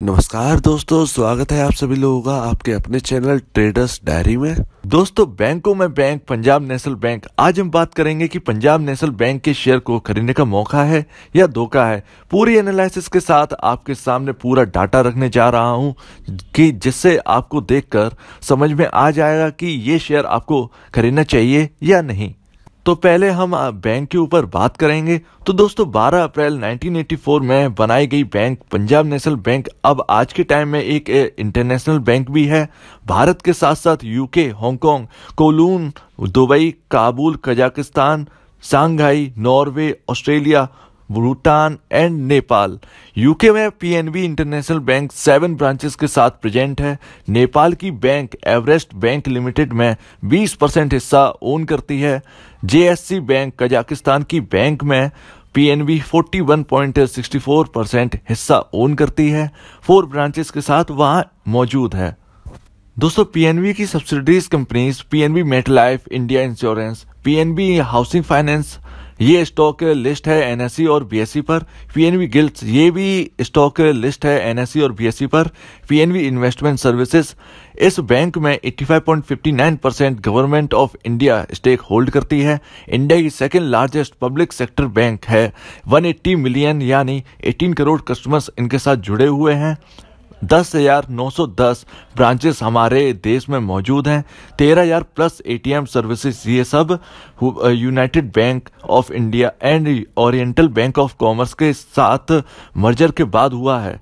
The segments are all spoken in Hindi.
नमस्कार दोस्तों, स्वागत है आप सभी लोगों का आपके अपने चैनल ट्रेडर्स डायरी में। दोस्तों, बैंकों में बैंक पंजाब नेशनल बैंक। आज हम बात करेंगे कि पंजाब नेशनल बैंक के शेयर को खरीदने का मौका है या धोखा है। पूरी एनालिसिस के साथ आपके सामने पूरा डाटा रखने जा रहा हूं कि जिससे आपको देखकर समझ में आ जाएगा कि ये शेयर आपको खरीदना चाहिए या नहीं। तो पहले हम बैंक के ऊपर बात करेंगे। तो दोस्तों, 12 अप्रैल 1984 में बनाई गई बैंक पंजाब नेशनल बैंक अब आज के टाइम में एक इंटरनेशनल बैंक भी है। भारत के साथ साथ UK, Hong Kong, Kowloon, Dubai, Kabul, Kazakhstan, Shanghai, Norway, Australia, Bhutan and Nepal. UK में पीएनबी इंटरनेशनल बैंक 7 ब्रांचेस के साथ प्रेजेंट है। नेपाल की बैंक एवरेस्ट बैंक लिमिटेड में 20% हिस्सा ओन करती है। जेएससी बैंक कजाकिस्तान की बैंक में पीएनबी 41.64% हिस्सा ओन करती है। 4 ब्रांचेस के साथ वहां मौजूद है। दोस्तों, पीएनबी की subsidies companies PNB MetLife, India insurance, PNB housing finance, ये स्टॉक लिस्ट है एनएसई और बीएसई पर। पीएनबी गिल्ड्स, ये भी स्टॉक लिस्ट है एनएसई और बीएसई पर। पीएनबी इन्वेस्टमेंट सर्विसेज, इस बैंक में 85.59% government of India stake hold करती है। इंडिया की second largest public sector bank है। 180 मिलियन यानी 18 करोड़ कस्टमर्स इनके साथ जुड़े हुए हैं। 10,910 ब्रांचेस हमारे देश में मौजूद हैं। 13,000 प्लस एटीएम सर्विसेज, ये सब United bank of India and oriental bank of commerce के साथ मर्जर के बाद हुआ है।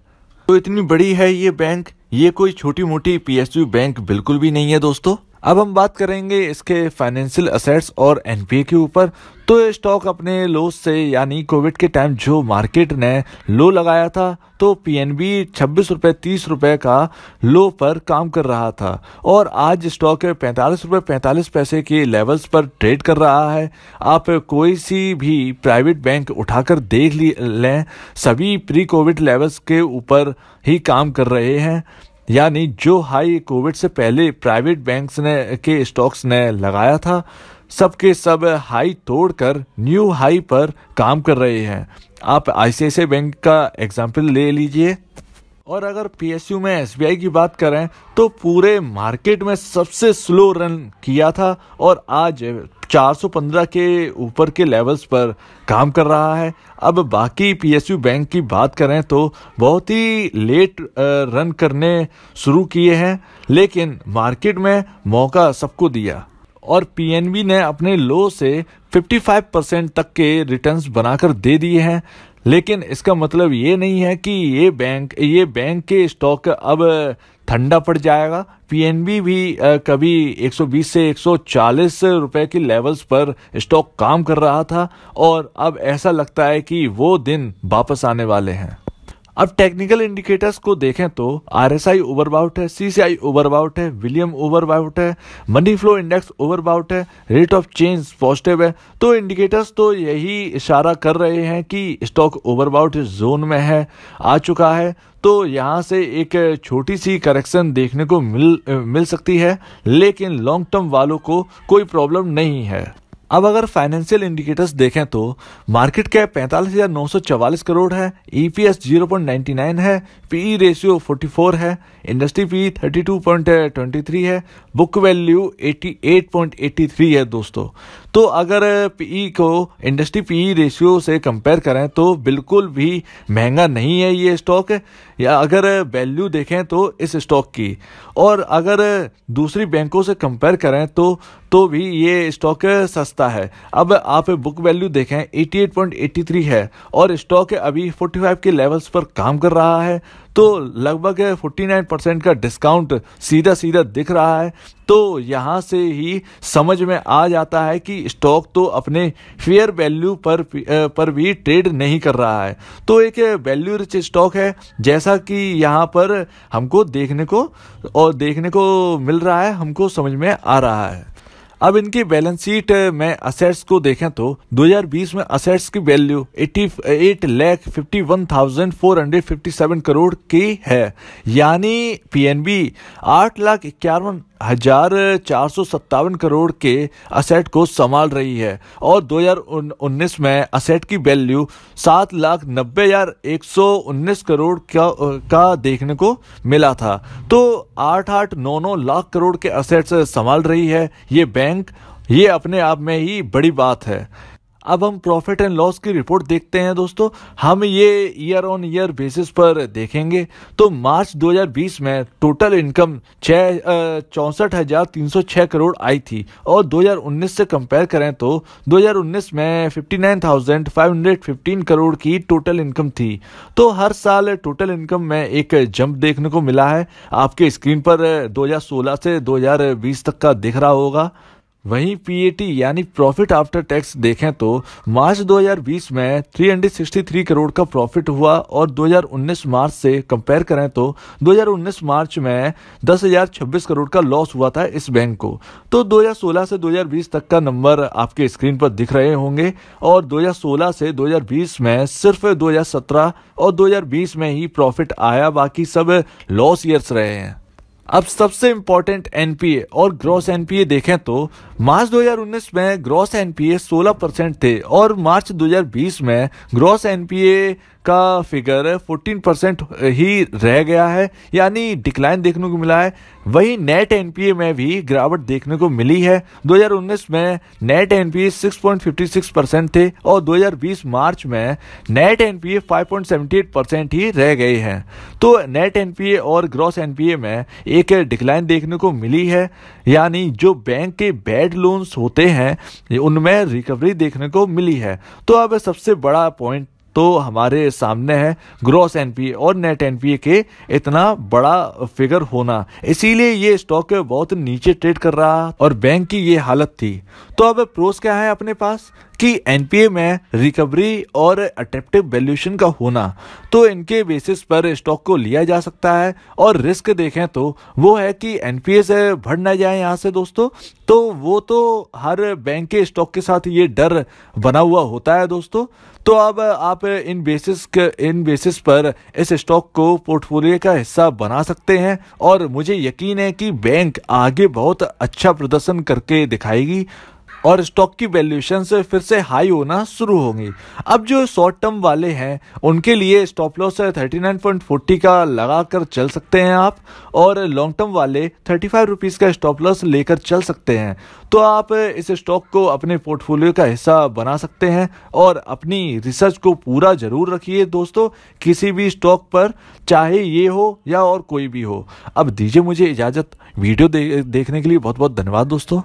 तो इतनी बड़ी है ये बैंक, ये कोई छोटी मोटी पीएसयू बैंक बिल्कुल भी नहीं है दोस्तों। अब हम बात करेंगे इसके फाइनेंशियल असेट्स और एनपीए के ऊपर। तो ये स्टॉक अपने लो से यानी कोविड के टाइम जो मार्केट ने लो लगाया था, तो पीएनबी 26 रुपये 30 रुपये का लो पर काम कर रहा था और आज स्टॉक 45 रुपये 45 पैसे के लेवल्स पर ट्रेड कर रहा है। आप कोई सी भी प्राइवेट बैंक उठाकर देख लें, सभी प्री कोविड लेवल्स के ऊपर ही काम कर रहे हैं। यानी जो हाई कोविड से पहले प्राइवेट बैंक्स ने के स्टॉक्स ने लगाया था, सबके सब हाई तोड़कर न्यू हाई पर काम कर रहे हैं। आप आईसीआईसीआई बैंक का एग्जांपल ले लीजिए। और अगर पीएसयू में एसबीआई की बात करें तो पूरे मार्केट में सबसे स्लो रन किया था और आज 415 के ऊपर के लेवल्स पर काम कर रहा है। अब बाकी पीएसयू बैंक की बात करें तो बहुत ही लेट रन करने शुरू किए हैं, लेकिन मार्केट में मौका सबको दिया और पीएनबी ने अपने लो से 55% तक के रिटर्न्स बनाकर दे दिए हैं। लेकिन इसका मतलब ये नहीं है कि ये बैंक के स्टॉक अब ठंडा पड़ जाएगा। पीएनबी भी कभी 120 से 140 रुपए के लेवल्स पर स्टॉक काम कर रहा था और अब ऐसा लगता है कि वो दिन वापस आने वाले हैं। अब टेक्निकल इंडिकेटर्स को देखें तो आरएसआई ओवरबाउट है, सीसीआई ओवरबाउट है, विलियम ओवरबाउट है, मनी फ्लो इंडेक्स ओवरबाउट है, रेट ऑफ चेंज पॉजिटिव है। तो इंडिकेटर्स तो यही इशारा कर रहे हैं कि स्टॉक ओवरबाउट जोन में है, आ चुका है। तो यहाँ से एक छोटी सी करेक्शन देखने को मिल सकती है, लेकिन लॉन्ग टर्म वालों को कोई प्रॉब्लम नहीं है। अब अगर फाइनेंशियल इंडिकेटर्स देखें तो मार्केट कैप 45,944 करोड़ है, ईपीएस 0.99 है, पीई रेशियो 44 है, इंडस्ट्री पीई 32.23 है, बुक वैल्यू 88.83 है दोस्तों। तो अगर पीई को इंडस्ट्री पीई रेशियो से कंपेयर करें तो बिल्कुल भी महंगा नहीं है ये स्टॉक, या अगर वैल्यू देखें तो इस स्टॉक की, और अगर दूसरी बैंकों से कंपेयर करें तो भी ये स्टॉक सस्ता है। अब आप बुक वैल्यू देखें 88.83 है और स्टॉक अभी 45 के लेवल्स पर काम कर रहा है, तो लगभग 49% का डिस्काउंट सीधा दिख रहा है। तो यहाँ से ही समझ में आ जाता है कि स्टॉक तो अपने फेयर वैल्यू पर भी ट्रेड नहीं कर रहा है। तो एक वैल्यू रिच स्टॉक है, जैसा कि यहाँ पर हमको देखने को मिल रहा है, हमको समझ में आ रहा है। अब इनकी बैलेंस शीट में असेट्स को देखें तो 2020 में असेट्स की वैल्यू 88,51,457 करोड़ की है। यानी पीएनबी 8,51,000 3,457 करोड़ के असेट को संभाल रही है और 2019 में असेट की वैल्यू 7,90,119 करोड़ का देखने को मिला था। तो 8,899 लाख करोड़ के असेट्स संभाल रही है ये बैंक, ये अपने आप में ही बड़ी बात है। अब हम प्रॉफिट एंड लॉस की रिपोर्ट देखते हैं दोस्तों। हम ये ईयर ऑन ईयर बेसिस पर देखेंगे तो मार्च 2020 में टोटल इनकम 64,306 करोड़ आई थी और 2019 से कंपेयर करें तो 2019 में 59,515 करोड़ की टोटल इनकम थी। तो हर साल टोटल इनकम में एक जंप देखने को मिला है। आपके स्क्रीन पर 2016 से 2020 तक का दिख रहा होगा। वहीं पीएटी यानी प्रॉफिट आफ्टर टैक्स देखें तो मार्च 2020 में 363 करोड़ का प्रॉफिट हुआ और 2019 मार्च से कंपेयर करें तो 2019 मार्च में 10,026 करोड़ का लॉस हुआ था इस बैंक को। तो 2016 से 2020 तक का नंबर आपके स्क्रीन पर दिख रहे होंगे और 2016 से 2020 में सिर्फ 2017 और 2020 में ही प्रॉफिट आया, बाकी सब लॉस ईयर्स रहे हैं। अब सबसे इंपॉर्टेंट एनपीए और ग्रॉस एनपीए देखें तो मार्च 2019 में ग्रॉस एनपीए 16% थे और मार्च 2020 में ग्रॉस एनपीए का फिगर 14% ही रह गया है, यानी डिक्लाइन देखने को मिला है। वहीं नेट एनपीए में भी गिरावट देखने को मिली है। 2019 में नेट एनपीए 6.56% थे और 2020 मार्च में नेट एनपीए 5.78% ही रह गए हैं। तो नेट एनपीए और ग्रॉस एनपीए में एक डिक्लाइन देखने को मिली है, यानी जो बैंक के बैड लोन्स होते हैं उनमें रिकवरी देखने को मिली है। तो अब सबसे बड़ा पॉइंट तो हमारे सामने है ग्रॉस एनपीए और नेट एनपीए के इतना बड़ा फिगर होना, इसीलिए ये स्टॉक बहुत नीचे ट्रेड कर रहा और बैंक की ये हालत थी। तो अब प्रोस क्या है अपने पास कि एनपीए में रिकवरी और अट्रैक्टिव वैल्यूएशन का होना, तो इनके बेसिस पर स्टॉक को लिया जा सकता है। और रिस्क देखें तो वो है कि एनपीए से बढ़ ना जाए यहाँ से दोस्तों, तो वो तो हर बैंक के स्टॉक के साथ ये डर बना हुआ होता है दोस्तों। तो अब आप इन बेसिस पर इस स्टॉक को पोर्टफोलियो का हिस्सा बना सकते हैं और मुझे यकीन है कि बैंक आगे बहुत अच्छा प्रदर्शन करके दिखाएगी और स्टॉक की वैल्यूएशन से फिर से हाई होना शुरू होंगी। अब जो शॉर्ट टर्म वाले हैं उनके लिए स्टॉप लॉस 39.40 का लगाकर चल सकते हैं आप, और लॉन्ग टर्म वाले 35 रुपीज़ का स्टॉप लॉस लेकर चल सकते हैं। तो आप इस स्टॉक को अपने पोर्टफोलियो का हिस्सा बना सकते हैं और अपनी रिसर्च को पूरा जरूर रखिए दोस्तों, किसी भी स्टॉक पर, चाहे ये हो या और कोई भी हो। अब दीजिए मुझे इजाज़त। वीडियो देखने के लिए बहुत बहुत धन्यवाद दोस्तों।